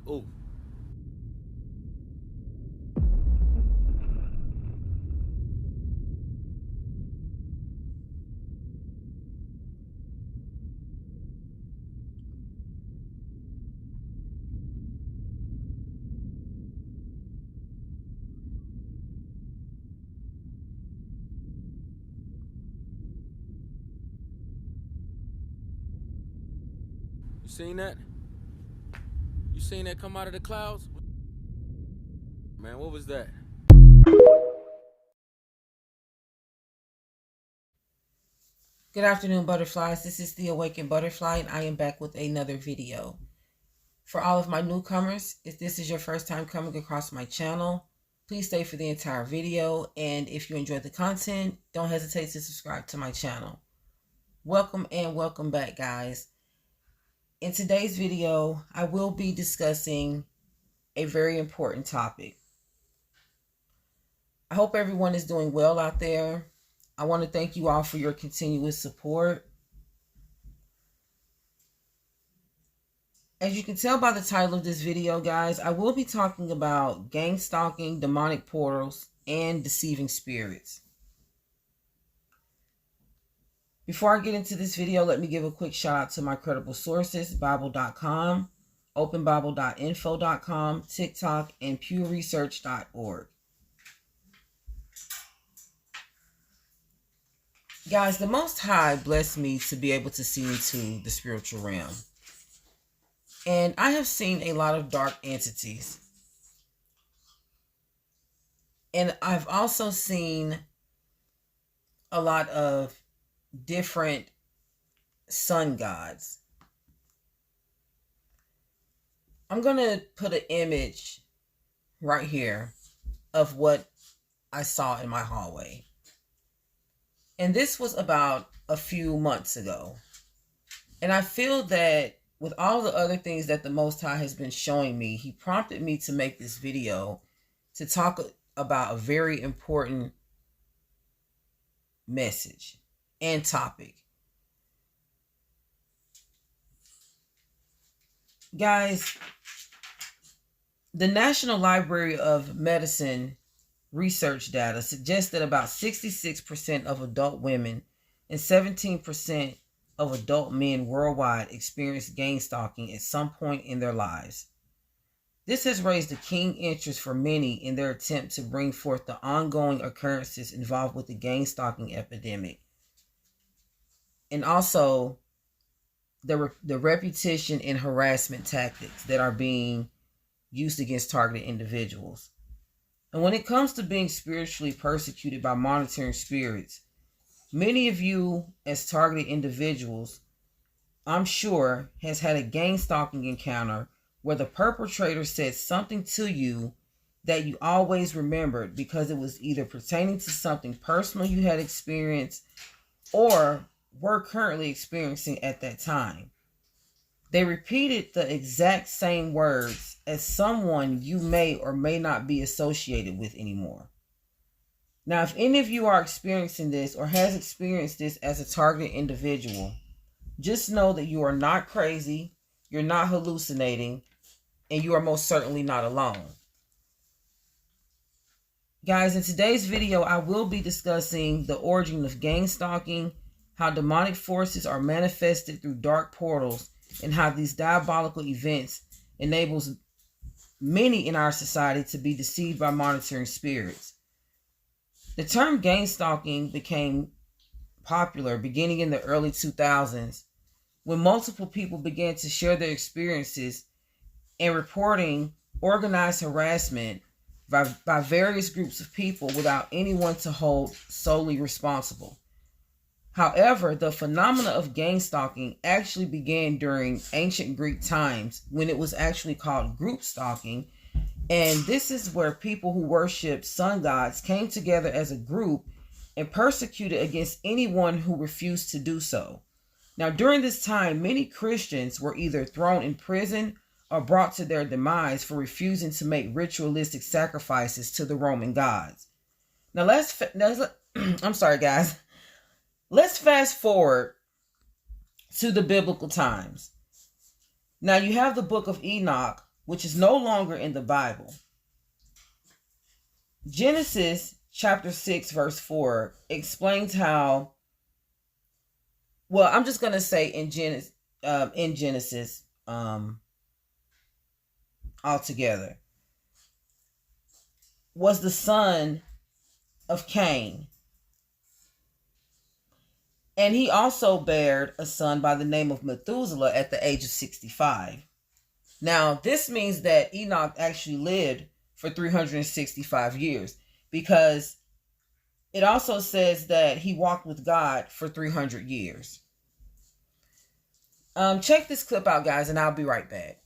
Oh, you seen that? You seen that come out of the clouds? Man, what was that? Good afternoon, butterflies. This is the Awakened Butterfly, and I am back with another video. For all of my newcomers, if this is your first time coming across my channel, please stay for the entire video. And if you enjoyed the content, don't hesitate to subscribe to my channel. Welcome and welcome back, guys. In today's video, I will be discussing a very important topic. I hope everyone is doing well out there. I want to thank you all for your continuous support. As you can tell by the title of this video, guys, I will be talking about gang stalking, demonic portals, and deceiving spirits. Before I get into this video, let me give a quick shout out to my credible sources, Bible.com, openbible.info.com, TikTok, and pewresearch.org. Guys, the Most High blessed me to be able to see into the spiritual realm. And I have seen a lot of dark entities. And I've also seen a lot of different sun gods. I'm going to put an image right here of what I saw in my hallway. And this was about a few months ago. And I feel that with all the other things that the Most High has been showing me, he prompted me to make this video to talk about a very important message and topic. Guys, the National Library of Medicine research data suggests that about 66% of adult women and 17% of adult men worldwide experience gang stalking at some point in their lives. This has raised a keen interest for many in their attempt to bring forth the ongoing occurrences involved with the gang stalking epidemic, and also the repetition and harassment tactics that are being used against targeted individuals. And when it comes to being spiritually persecuted by monitoring spirits, many of you as targeted individuals, I'm sure, has had a gang stalking encounter where the perpetrator said something to you that you always remembered because it was either pertaining to something personal you had experienced or were currently experiencing at that time. They repeated the exact same words as someone you may or may not be associated with anymore. Now, if any of you are experiencing this or has experienced this as a targeted individual, just know that you are not crazy, you're not hallucinating, and you are most certainly not alone. Guys, in today's video, I will be discussing the origin of gang stalking, how demonic forces are manifested through dark portals, and how these diabolical events enables many in our society to be deceived by monitoring spirits. The term gang stalking became popular beginning in the early 2000s when multiple people began to share their experiences and reporting organized harassment by various groups of people without anyone to hold solely responsible. However, the phenomena of gang stalking actually began during ancient Greek times when it was actually called group stalking. And this is where people who worshiped sun gods came together as a group and persecuted against anyone who refused to do so. Now, during this time, many Christians were either thrown in prison or brought to their demise for refusing to make ritualistic sacrifices to the Roman gods. Now, I'm sorry, guys. Let's fast forward to the biblical times. Now, you have the book of Enoch, which is no longer in the Bible. Genesis chapter 6 verse 4 explains how, well, I'm just going to say in Genesis altogether, was the son of Cain. And he also bared a son by the name of Methuselah at the age of 65. Now, this means that Enoch actually lived for 365 years, because it also says that he walked with God for 300 years. Check this clip out, guys, and I'll be right back.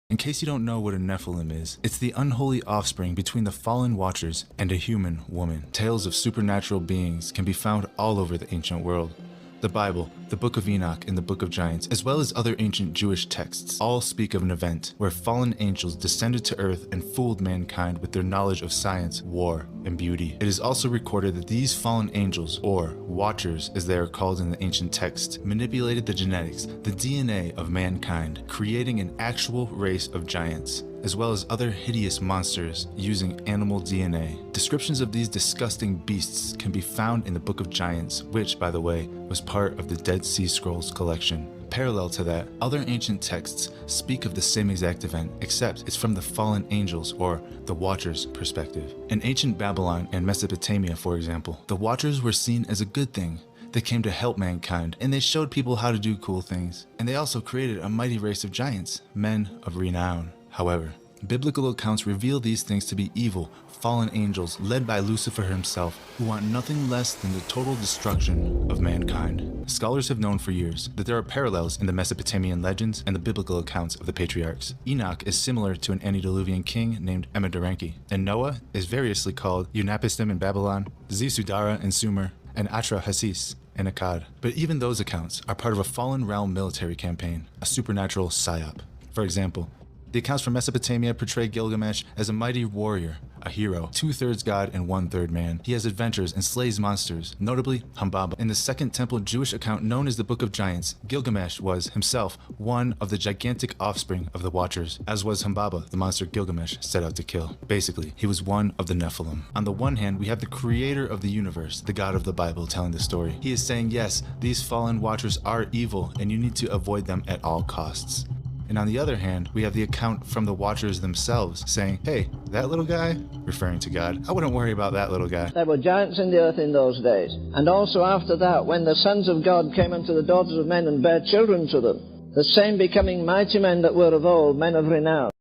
In case you don't know what a Nephilim is, it's the unholy offspring between the fallen Watchers and a human woman. Tales of supernatural beings can be found all over the ancient world. The Bible, the Book of Enoch, and the Book of Giants, as well as other ancient Jewish texts, all speak of an event where fallen angels descended to earth and fooled mankind with their knowledge of science, war, and beauty. It is also recorded that these fallen angels, or Watchers as they are called in the ancient texts, manipulated the genetics, the DNA of mankind, creating an actual race of giants, as well as other hideous monsters using animal DNA. Descriptions of these disgusting beasts can be found in the Book of Giants, which, by the way, was part of the Dead Sea Scrolls collection. Parallel to that, other ancient texts speak of the same exact event, except it's from the fallen angels, or the Watchers' perspective. In ancient Babylon and Mesopotamia, for example, the Watchers were seen as a good thing. They came to help mankind, and they showed people how to do cool things. And they also created a mighty race of giants, men of renown. However, biblical accounts reveal these things to be evil, fallen angels led by Lucifer himself, who want nothing less than the total destruction of mankind. Scholars have known for years that there are parallels in the Mesopotamian legends and the biblical accounts of the patriarchs. Enoch is similar to an antediluvian king named Emidarenki, and Noah is variously called Unapistim in Babylon, Zisudara in Sumer, and Atrahasis in Akkad. But even those accounts are part of a fallen realm military campaign, a supernatural psyop. For example, the accounts from Mesopotamia portray Gilgamesh as a mighty warrior, a hero, 2/3 god and 1/3 man. He has adventures and slays monsters, notably Humbaba. In the Second Temple Jewish account known as the Book of Giants, Gilgamesh was himself one of the gigantic offspring of the Watchers, as was Humbaba, the monster Gilgamesh set out to kill. Basically, he was one of the Nephilim. On the one hand, we have the creator of the universe, the God of the Bible, telling the story. He is saying, yes, these fallen Watchers are evil and you need to avoid them at all costs. And on the other hand, we have the account from the Watchers themselves saying, hey, that little guy, referring to God, I wouldn't worry about that little guy. There were giants in the earth in those days. And also after that, when the sons of God came unto the daughters of men and bare children to them, the same becoming mighty men that were of old, men of renown.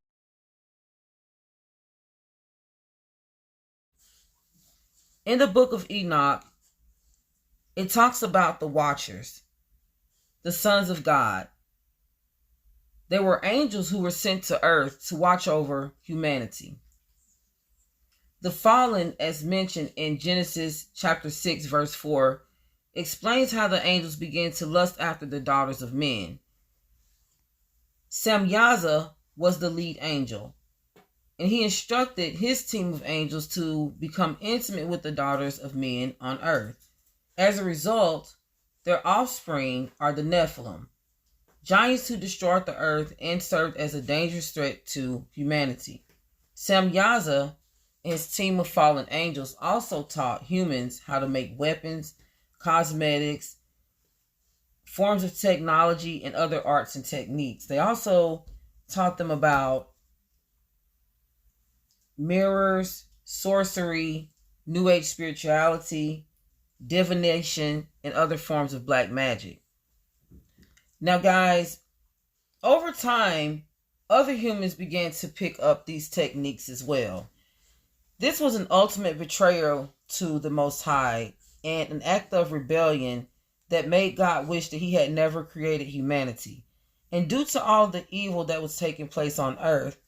In the book of Enoch, it talks about the Watchers, the sons of God. They were angels who were sent to earth to watch over humanity. The fallen, as mentioned in Genesis chapter 6, verse 4, explains how the angels began to lust after the daughters of men. Samyaza was the lead angel, and he instructed his team of angels to become intimate with the daughters of men on earth. As a result, their offspring are the Nephilim, giants who destroyed the earth and served as a dangerous threat to humanity. Samyaza and his team of fallen angels also taught humans how to make weapons, cosmetics, forms of technology, and other arts and techniques. They also taught them about mirrors, sorcery, New Age spirituality, divination, and other forms of black magic. Now, guys, over time, other humans began to pick up these techniques as well. This was an ultimate betrayal to the Most High and an act of rebellion that made God wish that he had never created humanity. And due to all the evil that was taking place on earth,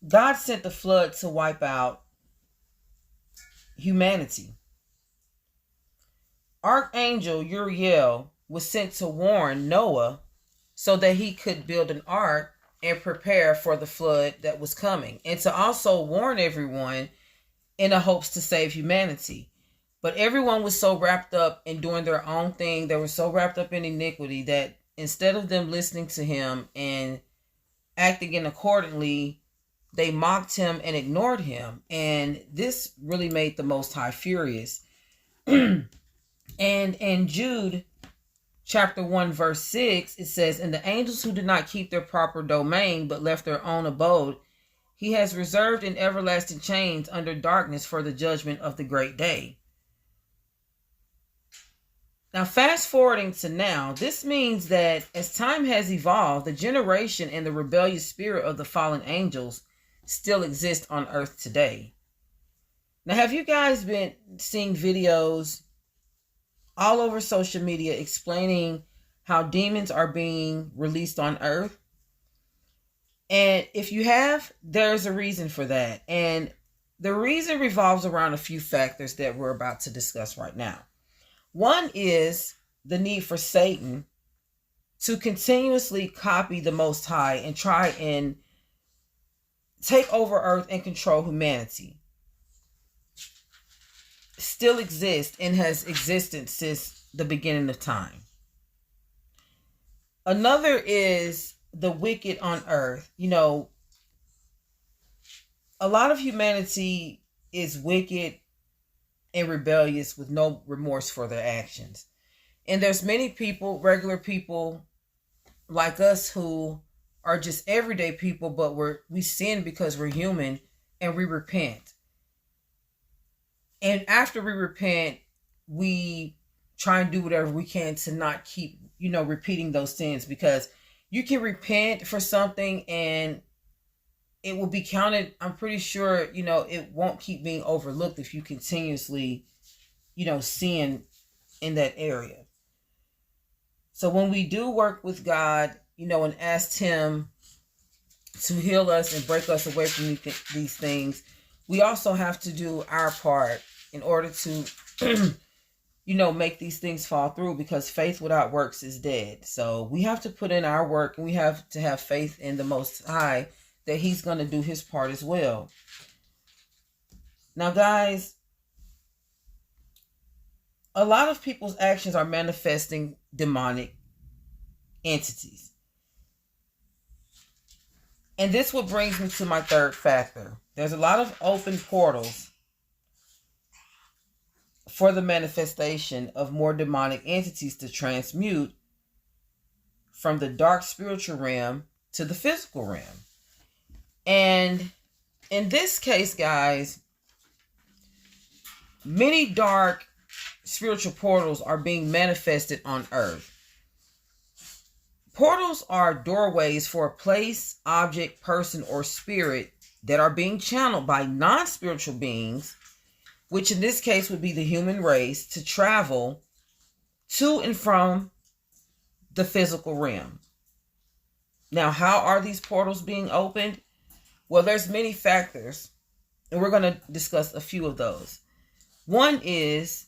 God sent the flood to wipe out humanity. Archangel Uriel was sent to warn Noah so that he could build an ark and prepare for the flood that was coming, and to also warn everyone in the hopes to save humanity. But everyone was so wrapped up in doing their own thing, they were so wrapped up in iniquity, that instead of them listening to him and acting in accordingly, they mocked him and ignored him. And this really made the Most High furious. And in Jude chapter 1 verse 6, it says, "And the angels who did not keep their proper domain, but left their own abode, he has reserved in everlasting chains under darkness for the judgment of the great day." Now, fast forwarding to now, this means that as time has evolved, the generation and the rebellious spirit of the fallen angels still exist on earth today. Now, have you guys been seeing videos all over social media explaining how demons are being released on earth? And if you have, there's a reason for that. And the reason revolves around a few factors that we're about to discuss right now. One is the need for Satan to continuously copy the Most High and try and take over earth and control humanity. Still exists and has existed since the beginning of time. Another is the wicked on earth. You know, a lot of humanity is wicked and rebellious with no remorse for their actions. And there's many people, regular people like us, who are just everyday people, but we sin because we're human and we repent. And after we repent, we try and do whatever we can to not keep, repeating those sins, because you can repent for something and it will be counted. I'm pretty sure, it won't keep being overlooked if you continuously, sin in that area. So when we do work with God, and ask him to heal us and break us away from these things, we also have to do our part in order to, make these things fall through, because faith without works is dead. So we have to put in our work, and we have to have faith in the Most High that he's going to do his part as well. Now, guys, a lot of people's actions are manifesting demonic entities. And this what brings me to my third factor. There's a lot of open portals for the manifestation of more demonic entities to transmute from the dark spiritual realm to the physical realm. And in this case, guys, many dark spiritual portals are being manifested on earth. Portals are doorways for a place, object, person, or spirit that are being channeled by non-spiritual beings, which in this case would be the human race, to travel to and from the physical realm. Now, how are these portals being opened? Well, there's many factors, and we're going to discuss a few of those. One is,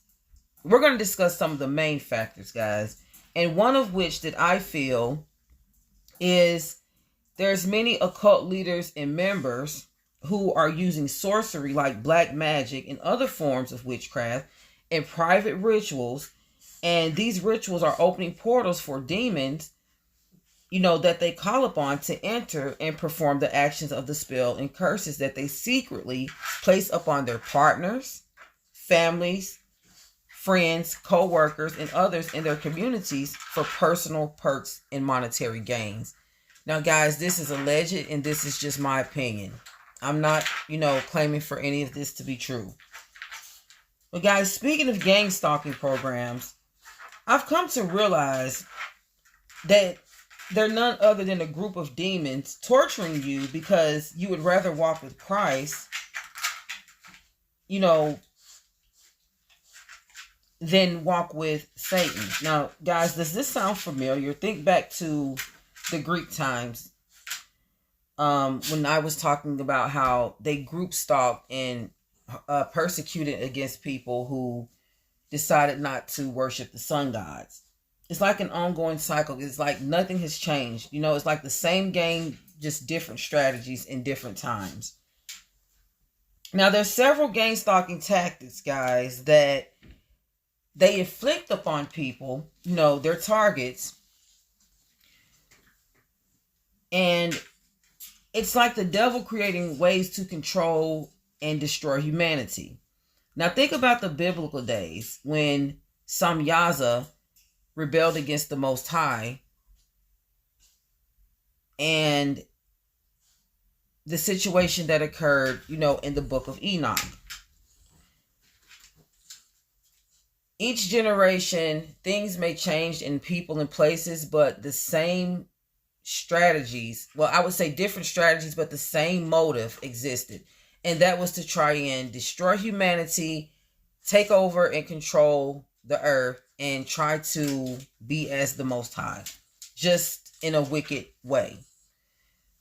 we're going to discuss some of the main factors, guys, and one of which that I feel is there's many occult leaders and members who are using sorcery like black magic and other forms of witchcraft and private rituals, and these rituals are opening portals for demons, that they call upon to enter and perform the actions of the spell and curses that they secretly place upon their partners, families, friends, co-workers, and others in their communities for personal perks and monetary gains. Now, guys, this is alleged, and this is just my opinion. I'm not, claiming for any of this to be true. But, guys, speaking of gang stalking programs, I've come to realize that they're none other than a group of demons torturing you because you would rather walk with Christ, than walk with Satan. Now, guys, does this sound familiar? Think back to the Greek times, when I was talking about how they group stalked and persecuted against people who decided not to worship the sun gods. It's like an ongoing cycle. It's like nothing has changed. It's like the same game, just different strategies in different times. Now, there's several gang stalking tactics, guys, that they inflict upon people, their targets. And It's like the devil creating ways to control and destroy humanity. Now think about the biblical days when Samyaza rebelled against the Most High, and the situation that occurred, in the book of Enoch. Each generation, things may change in people and places, but the same strategies, well, I would say different strategies, but the same motive existed. And that was to try and destroy humanity, take over and control the earth, and try to be as the Most High, just in a wicked way.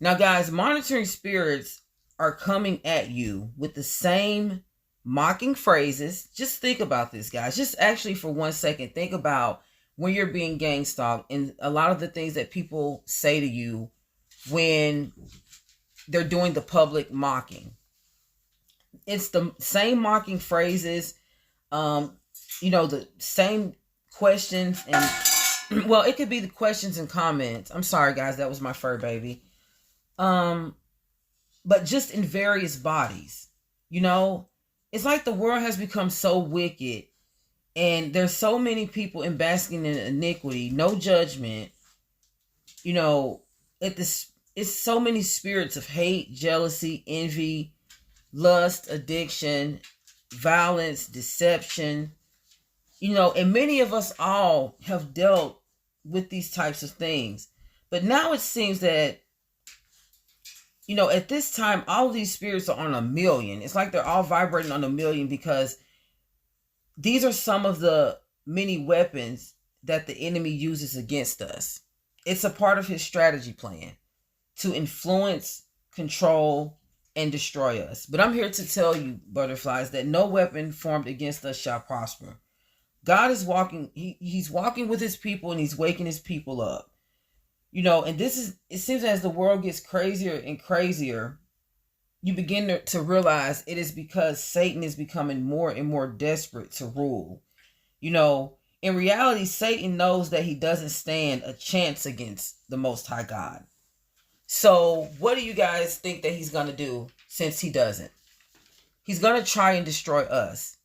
Now, guys, monitoring spirits are coming at you with the same mocking phrases. Just think about this, guys. Just actually for 1 second, think about when you're being gang stalked and a lot of the things that people say to you when they're doing the public mocking. It's the same mocking phrases, the same questions, and well, it could be the questions and comments. I'm sorry, guys, that was my fur baby. But just in various bodies, it's like the world has become so wicked. And there's so many people basking in iniquity, no judgment. It's so many spirits of hate, jealousy, envy, lust, addiction, violence, deception. And many of us all have dealt with these types of things. But now it seems that, at this time, all of these spirits are on 1,000,000. It's like they're all vibrating on 1,000,000 because these are some of the many weapons that the enemy uses against us. It's a part of his strategy plan to influence, control, and destroy us. But I'm here to tell you, butterflies, that no weapon formed against us shall prosper. God is walking, he's walking with his people, and he's waking his people up. And it seems as the world gets crazier and crazier, you begin to realize it is because Satan is becoming more and more desperate to rule. In reality, Satan knows that he doesn't stand a chance against the Most High God. So what do you guys think that he's going to do since he doesn't? He's going to try and destroy us,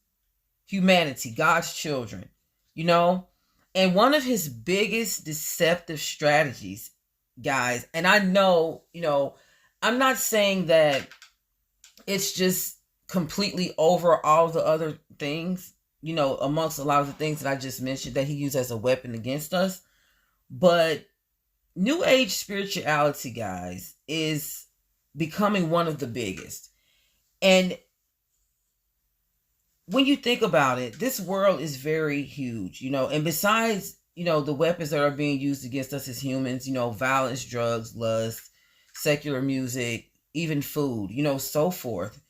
humanity, God's children, And one of his biggest deceptive strategies, guys, and I know, I'm not saying that it's just completely over all the other things, amongst a lot of the things that I just mentioned that he used as a weapon against us. But New Age spirituality, guys, is becoming one of the biggest. And when you think about it, this world is very huge, and besides, the weapons that are being used against us as humans, violence, drugs, lust, secular music, even food, so forth.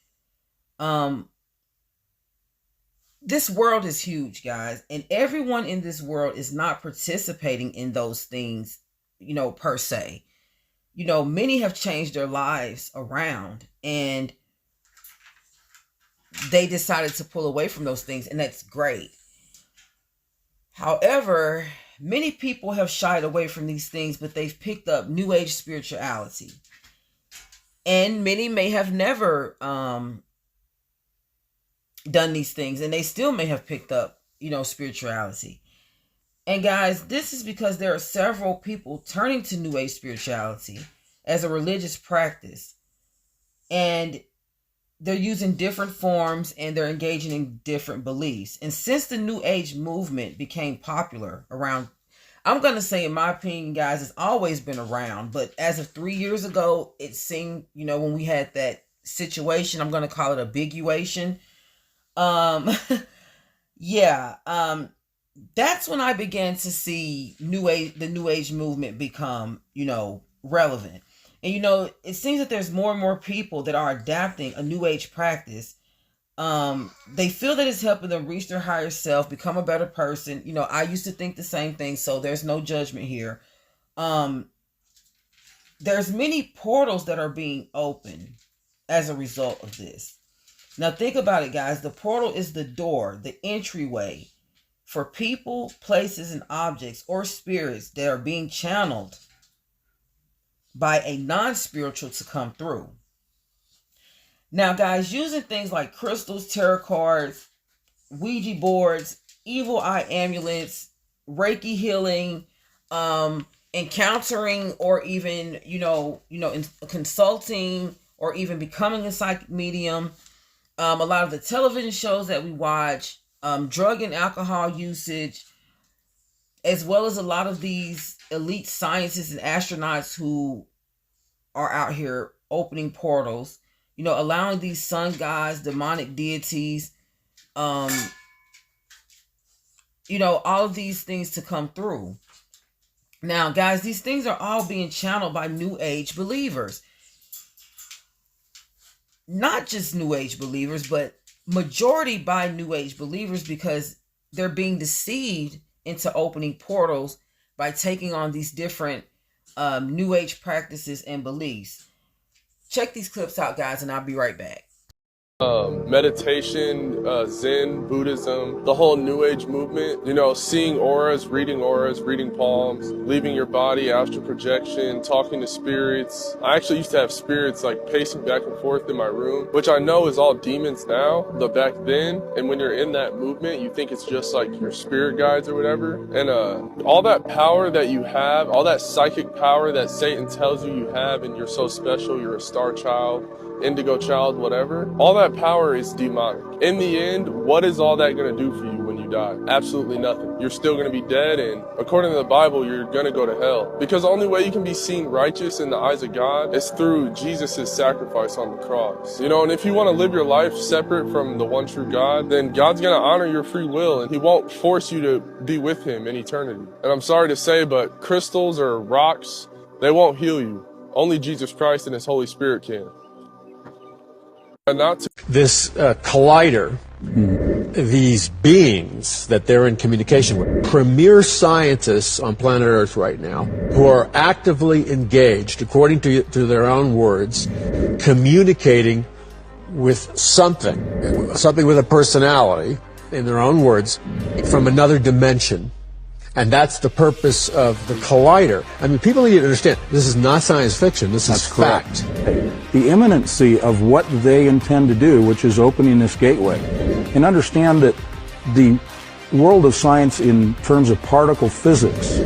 This world is huge, guys, and everyone in this world is not participating in those things, per se. Many have changed their lives around, and they decided to pull away from those things, and that's great. However, many people have shied away from these things, but they've picked up New Age spirituality. And many may have never done these things, and they still may have picked up, spirituality. And guys, this is because there are several people turning to New Age spirituality as a religious practice. And they're using different forms, and they're engaging in different beliefs. And since the New Age movement became popular around, I'm going to say, in my opinion, guys, it's always been around. But as of 3 years ago, it seemed, when we had that situation, I'm going to call it a biguation. That's when I began to see the New Age movement become, relevant. And, it seems that there's more and more people that are adapting a New Age practice. They feel that it's helping them reach their higher self, become a better person. I used to think the same thing, so there's no judgment here. There's many portals that are being opened as a result of this. Now think about it, guys. The portal is the door, the entryway for people, places, and objects or spirits that are being channeled by a non-spiritual to come through. Now, guys, using things like crystals, tarot cards, Ouija boards, evil eye amulets, Reiki healing, encountering, or even, consulting, or even becoming a psychic medium. A lot of the television shows that we watch, drug and alcohol usage, as well as a lot of these elite scientists and astronauts who are out here opening portals, allowing these sun gods, demonic deities, all of these things to come through. Now, guys, these things are all being channeled by New Age believers. Not just New Age believers, but majority by New Age believers, because they're being deceived into opening portals by taking on these different New Age practices and beliefs. Check these clips out, guys, and I'll be right back. Meditation, Zen, Buddhism, the whole New Age movement, seeing auras, reading palms, leaving your body, astral projection, talking to spirits. I actually used to have spirits like pacing back and forth in my room, which I know is all demons now, but back then, and when you're in that movement, you think it's just like your spirit guides or whatever. And all that power that you have, all that psychic power that Satan tells you have, and you're so special, you're a star child, indigo child, whatever, all that power is demonic. In the end, what is all that going to do for you when you die? Absolutely nothing. You're still going to be dead, and according to the Bible, you're going to go to hell. Because the only way you can be seen righteous in the eyes of God is through Jesus' sacrifice on the cross. And if you want to live your life separate from the one true God, then God's going to honor your free will, and he won't force you to be with him in eternity. And I'm sorry to say, but crystals or rocks, they won't heal you. Only Jesus Christ and his Holy Spirit can. This collider, these beings that they're in communication with, premier scientists on planet Earth right now, who are actively engaged, according to their own words, communicating with something with a personality, in their own words, from another dimension. And that's the purpose of the collider. I mean, people need to understand, this is not science fiction, this is fact. The imminency of what they intend to do, which is opening this gateway. And understand that the world of science in terms of particle physics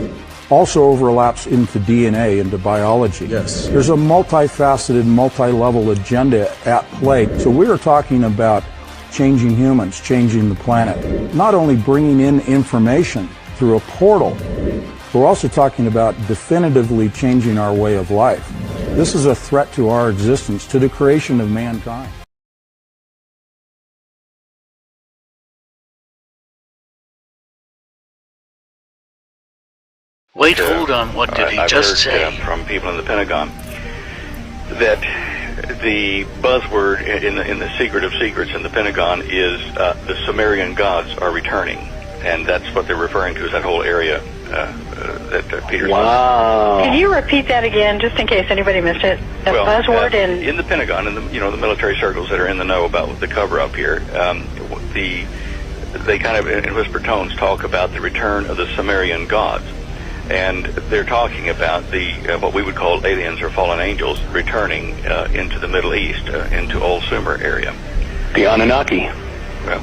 also overlaps into DNA, into biology. Yes. There's a multifaceted, multi-level agenda at play. So we are talking about changing humans, changing the planet. Not only bringing in information through a portal, we're also talking about definitively changing our way of life. This is a threat to our existence, to the creation of mankind. Wait, hold on, what did he just say? From people in the Pentagon that the buzzword in the secret of secrets in the Pentagon is the Samaran Gods are returning. And that's what they're referring to, is that whole area that Peter. Wow. Can you repeat that again, just in case anybody missed it? The buzzword in the Pentagon, in the the military circles that are in the know about the cover-up here, they kind of in whispered tones talk about the return of the Sumerian gods, and they're talking about the what we would call aliens or fallen angels returning into the Middle East, into Old Sumer area. The Anunnaki. Well.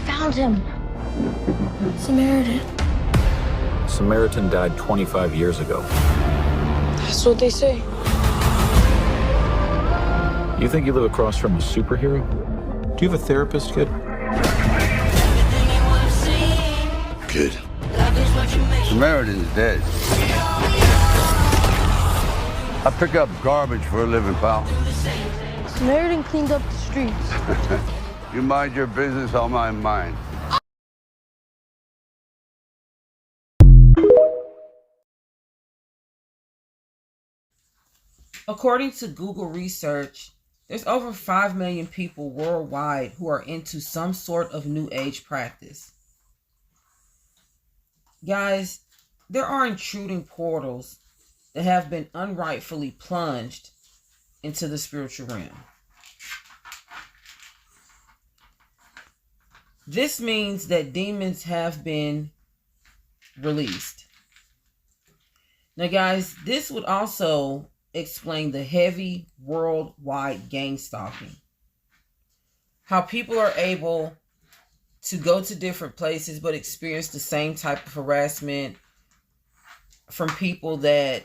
Found him. Samaritan. Samaritan died 25 years ago. That's what they say. You think you live across from a superhero? Do you have a therapist, kid? Good. Samaritan's dead. I pick up garbage for a living, pal. Samaritan cleaned up the streets. You mind your business, I'll mind mine. According to Google research, there's over 5 million people worldwide who are into some sort of New Age practice. Guys, there are intruding portals that have been unrightfully plunged into the spiritual realm. This means that demons have been released. Now, guys, this would also explain the heavy worldwide gang stalking. How people are able to go to different places but experience the same type of harassment from people that,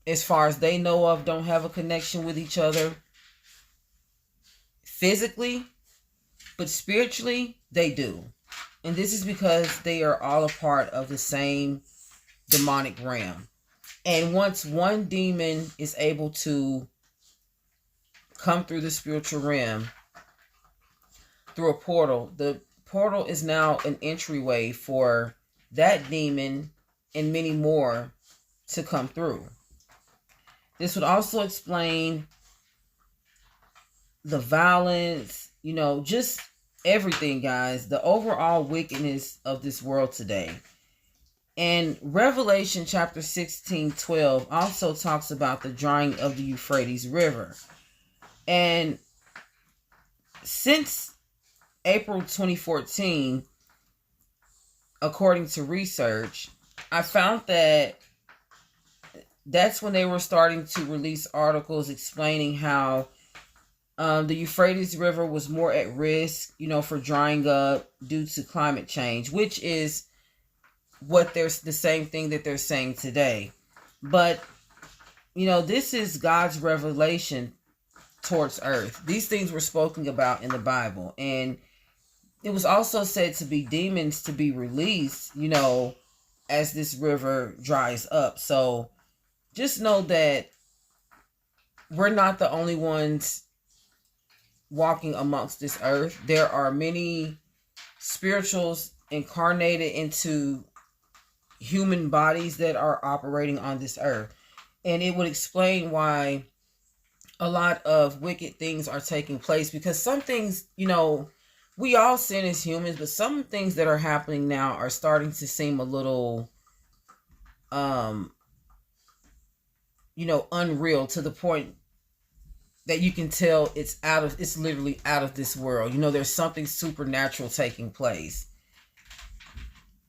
as far as they know of, don't have a connection with each other physically, but spiritually, they do. And this is because they are all a part of the same demonic realm. And once one demon is able to come through the spiritual realm through a portal, the portal is now an entryway for that demon and many more to come through. This would also explain the violence, just everything, guys, the overall wickedness of this world today. And Revelation chapter 16:12 also talks about the drying of the Euphrates River. And since April 2014, according to research, I found that that's when they were starting to release articles explaining how the Euphrates River was more at risk, for drying up due to climate change, which is what there's the same thing that they're saying today. But, this is God's revelation towards earth. These things were spoken about in the Bible. And it was also said to be demons to be released, as this river dries up. So just know that we're not the only ones walking amongst this earth. There are many spirituals incarnated into human bodies that are operating on this earth. And it would explain why a lot of wicked things are taking place, because some things, we all sin as humans, but some things that are happening now are starting to seem a little unreal, to the point that you can tell it's literally out of this world. There's something supernatural taking place.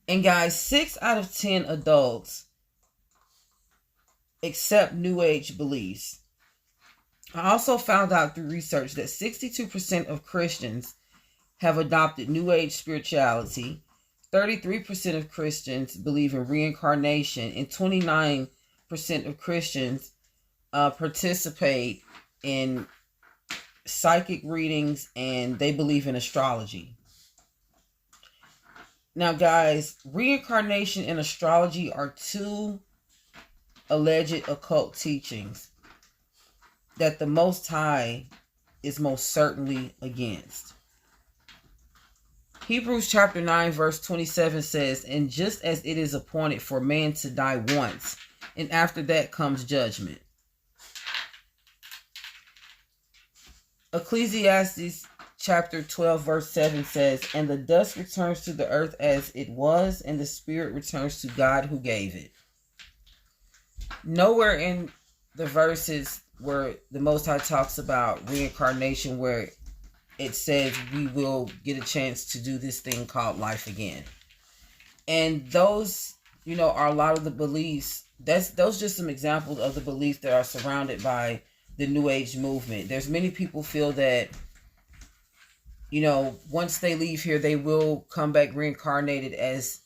And guys, 6 out of 10 adults accept New Age beliefs. I also found out through research that 62% of Christians have adopted New Age spirituality. 33% of Christians believe in reincarnation, and 29% of Christians participate in psychic readings, and they believe in astrology. Now, guys, reincarnation and astrology are two alleged occult teachings that the Most High is most certainly against. Hebrews chapter 9 verse 27 says, "And just as it is appointed for man to die once, and after that comes judgment." Ecclesiastes chapter 12 verse 7 says, "And the dust returns to the earth as it was, and the spirit returns to God who gave it." Nowhere in the verses where the Most High talks about reincarnation where it says we will get a chance to do this thing called life again. And those, are a lot of the beliefs. Those just some examples of the beliefs that are surrounded by the New Age movement. There's many people feel that, once they leave here, they will come back reincarnated as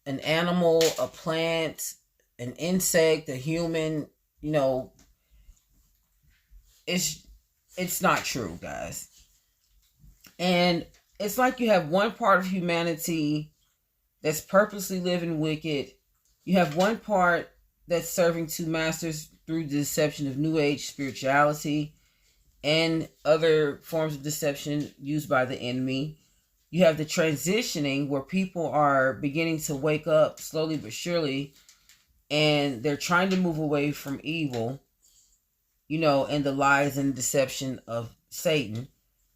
an animal, a plant, an insect, a human. It's not true, guys. And it's like you have one part of humanity that's purposely living wicked. You have one part that's serving two masters through the deception of New Age spirituality and other forms of deception used by the enemy. You have the transitioning where people are beginning to wake up slowly but surely, and they're trying to move away from evil, and the lies and deception of Satan.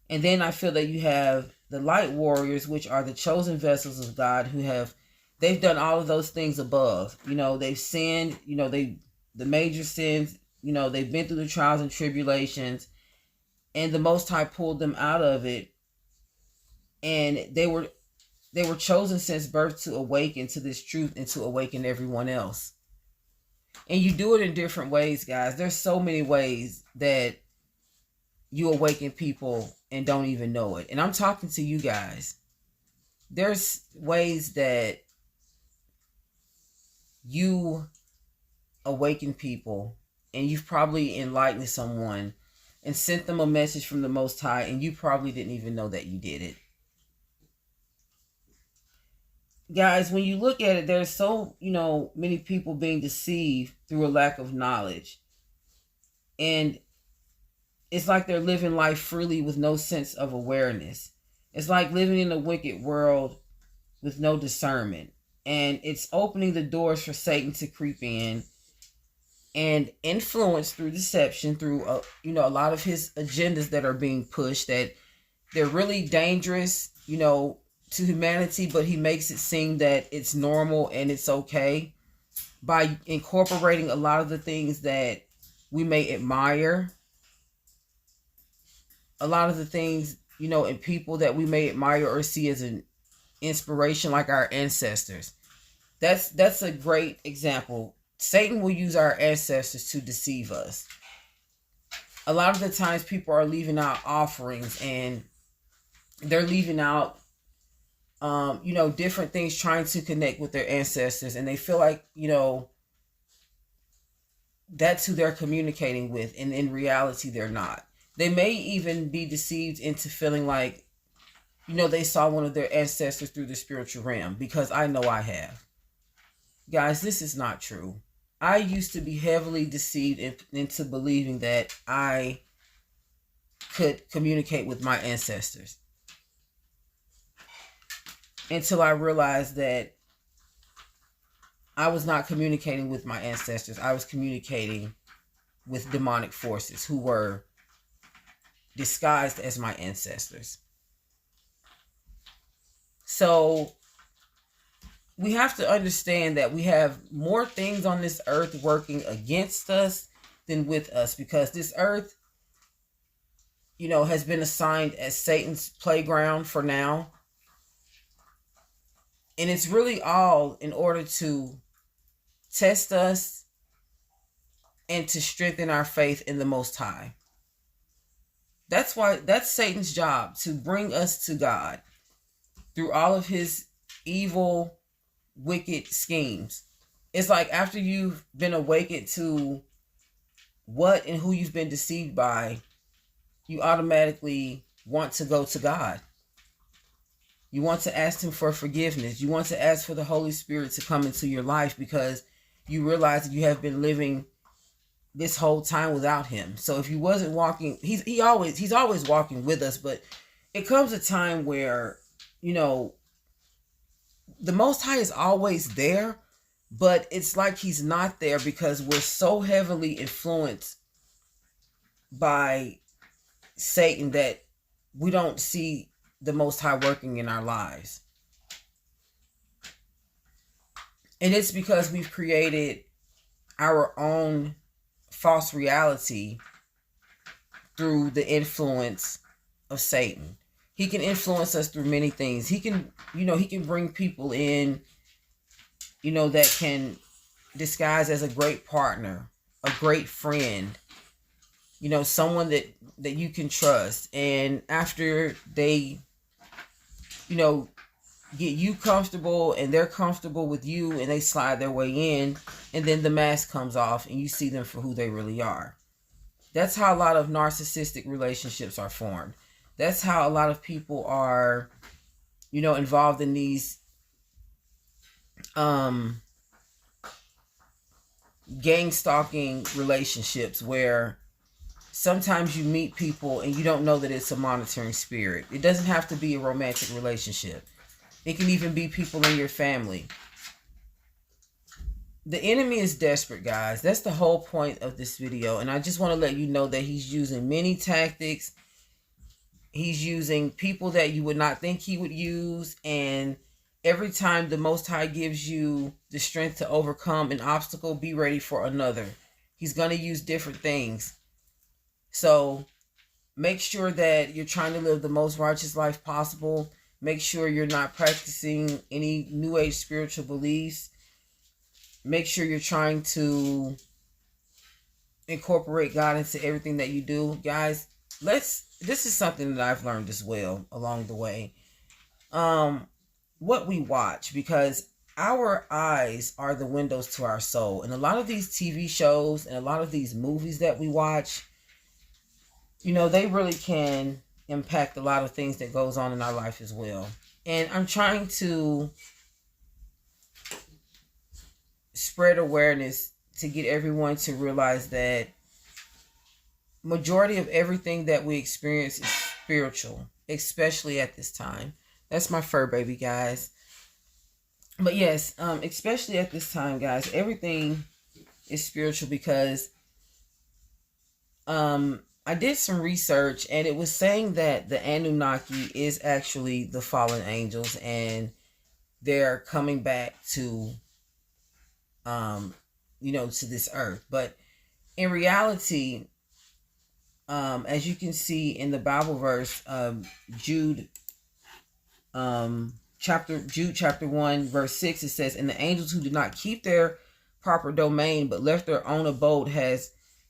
And then I feel that you have the light warriors, which are the chosen vessels of God, they've done all of those things above. They've sinned, the major sins, they've been through the trials and tribulations, and the Most High pulled them out of it. And they were chosen since birth to awaken to this truth and to awaken everyone else. And you do it in different ways, guys. There's so many ways that you awaken people and don't even know it. And I'm talking to you guys. There's ways that you awaken people, and you've probably enlightened someone and sent them a message from the Most High, and you probably didn't even know that you did it. Guys, when you look at it, there's so, many people being deceived through a lack of knowledge. And it's like they're living life freely with no sense of awareness. It's like living in a wicked world with no discernment. And it's opening the doors for Satan to creep in and influence through deception, through, a lot of his agendas that are being pushed, that they're really dangerous, to humanity, but he makes it seem that it's normal and it's okay by incorporating a lot of the things that we may admire, a lot of the things, in people that we may admire or see as an inspiration, like our ancestors. That's a great example. Satan will use our ancestors to deceive us. A lot of the times people are leaving out offerings, and they're leaving out different things, trying to connect with their ancestors, and they feel like, that's who they're communicating with, and in reality, they're not. They may even be deceived into feeling like, they saw one of their ancestors through the spiritual realm, because I know I have. Guys, this is not true. I used to be heavily deceived into believing that I could communicate with my ancestors, until I realized that I was not communicating with my ancestors. I was communicating with demonic forces who were disguised as my ancestors. So we have to understand that we have more things on this earth working against us than with us, because this earth, has been assigned as Satan's playground for now. And it's really all in order to test us and to strengthen our faith in the Most High. That's Satan's job, to bring us to God through all of his evil, wicked schemes. It's like after you've been awakened to what and who you've been deceived by, you automatically want to go to God. You want to ask him for forgiveness. You want to ask for the Holy Spirit to come into your life, because you realize that you have been living this whole time without him. So if you wasn't walking, he's always walking with us, but it comes a time where, the Most High is always there, but it's like he's not there because we're so heavily influenced by Satan that we don't see the Most High working in our lives. And it's because we've created our own false reality through the influence of Satan. He can influence us through many things. He can, he can bring people in, that can disguise as a great partner, a great friend, someone that you can trust. And after they, get you comfortable and they're comfortable with you, and they slide their way in, and then the mask comes off and you see them for who they really are. That's how a lot of narcissistic relationships are formed. That's how a lot of people are, involved in these gang-stalking relationships, where sometimes you meet people and you don't know that it's a monitoring spirit. It doesn't have to be a romantic relationship. It can even be people in your family. The enemy is desperate, guys. That's the whole point of this video. And I just want to let you know that he's using many tactics. He's using people that you would not think he would use. And every time the Most High gives you the strength to overcome an obstacle, be ready for another. He's going to use different things. So make sure that you're trying to live the most righteous life possible. Make sure you're not practicing any New Age spiritual beliefs. make sure you're trying to incorporate God into everything that you do. Guys, this is something that I've learned as well along the way. What we watch, because our eyes are the windows to our soul. And a lot of these TV shows and a lot of these movies that we watch, you know, they really can impact a lot of things that goes on in our life as well. And I'm trying to spread awareness to get everyone to realize that majority of everything that we experience is spiritual, especially at this time. That's my fur baby, guys. But yes, especially at this time, guys, everything is spiritual, because I did some research and it was saying that the Anunnaki is actually the fallen angels, and they're coming back to to this earth. But in reality, as you can see in the Bible verse, Jude chapter 1 verse 6, it says, "And the angels who did not keep their proper domain but left their own abode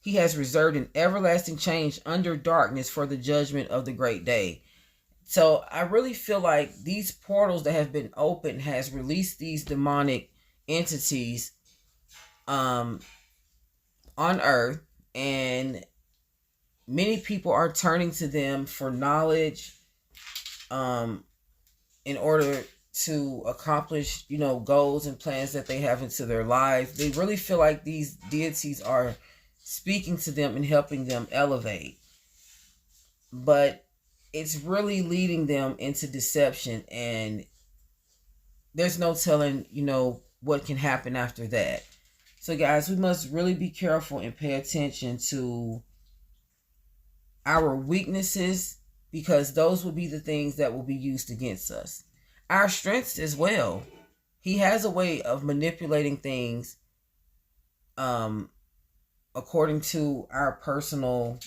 he has reserved an everlasting change under darkness for the judgment of the great day." So I really feel like these portals that have been opened has released these demonic entities on earth, and many people are turning to them for knowledge in order to accomplish, goals and plans that they have into their lives. They really feel like these deities are speaking to them and helping them elevate. But it's really leading them into deception, and there's no telling, what can happen after that. So guys, we must really be careful and pay attention to our weaknesses, because those will be the things that will be used against us. Our strengths as well. He has a way of manipulating things according to our personal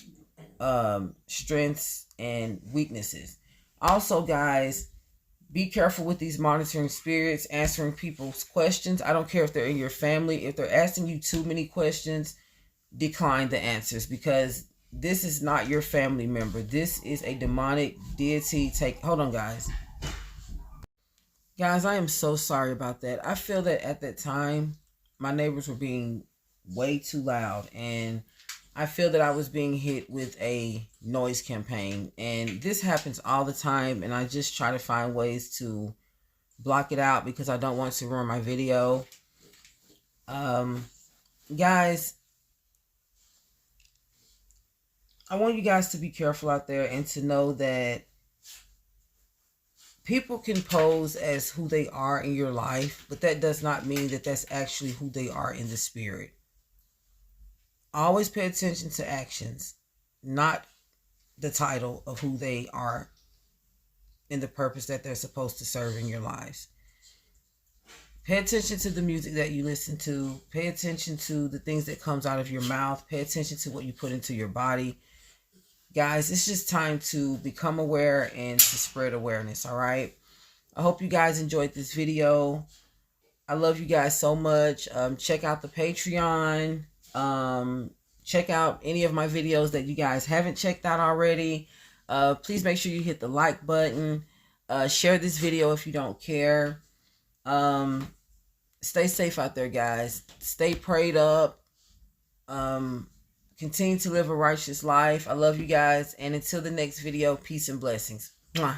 strengths and weaknesses. Also, guys, be careful with these monitoring spirits, answering people's questions. I don't care if they're in your family. If they're asking you too many questions, decline the answers, because this is not your family member. This is a demonic deity. Hold on, guys. Guys, I am so sorry about that. I feel that at that time, my neighbors were being way too loud, and I feel that I was being hit with a noise campaign, and this happens all the time, and I just try to find ways to block it out because I don't want to ruin my video. Guys, I want you guys to be careful out there and to know that people can pose as who they are in your life, but that does not mean that that's actually who they are in the spirit. Always pay attention to actions, not the title of who they are in the purpose that they're supposed to serve in your lives. Pay attention to the music that you listen to. Pay attention to the things that comes out of your mouth. Pay attention to what you put into your body. Guys, it's just time to become aware and to spread awareness, all right? I hope you guys enjoyed this video. I love you guys so much. Check out the Patreon. Check out any of my videos that you guys haven't checked out already. Please make sure you hit the like button. Share this video if you don't care. Stay safe out there, guys. Stay prayed up. Continue to live a righteous life. I love you guys. And until the next video, peace and blessings. Mwah.